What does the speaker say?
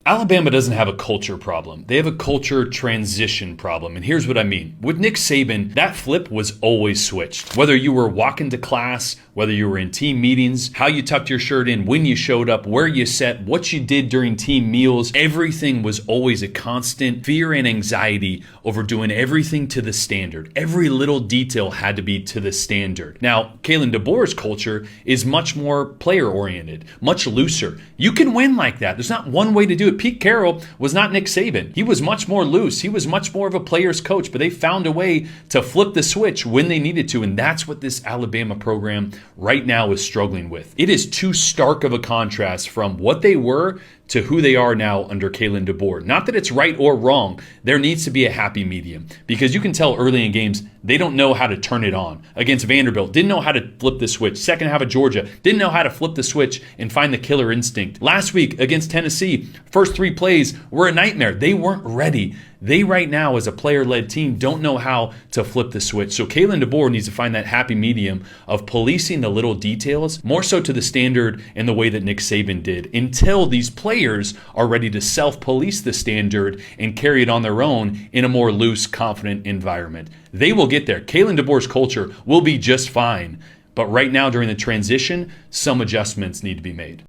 Alabama doesn't have a culture problem. They have a culture transition problem. And here's what I mean. With Nick Saban, that flip was always switched. Whether you were walking to class, whether you were in team meetings, how you tucked your shirt in, when you showed up, where you sat, what you did during team meals, everything was always a constant fear and anxiety over doing everything to the standard. Every little detail had to be to the standard. Now, Kalen DeBoer's culture is much more player-oriented, much looser. You can win like that. There's not one way to do it. Pete Carroll was not Nick Saban. He was much more loose. He was much more of a player's coach, but they found a way to flip the switch when they needed to, and that's what this Alabama program right now is struggling with. It is too stark of a contrast from what they were to who they are now under Kalen DeBoer. Not that it's right or wrong. There needs to be a happy medium because you can tell early in games they don't know how to turn it on. Against Vanderbilt, didn't know how to flip the switch. Second half of Georgia, didn't know how to flip the switch and find the killer instinct. Last week against Tennessee, first 3 plays were a nightmare. They weren't ready. They right now, as a player-led team, don't know how to flip the switch. So Kalen DeBoer needs to find that happy medium of policing the little details, more so to the standard in the way that Nick Saban did, until these players are ready to self-police the standard and carry it on their own in a more loose, confident environment. They will get there. Kalen DeBoer's culture will be just fine. But right now, during the transition, some adjustments need to be made.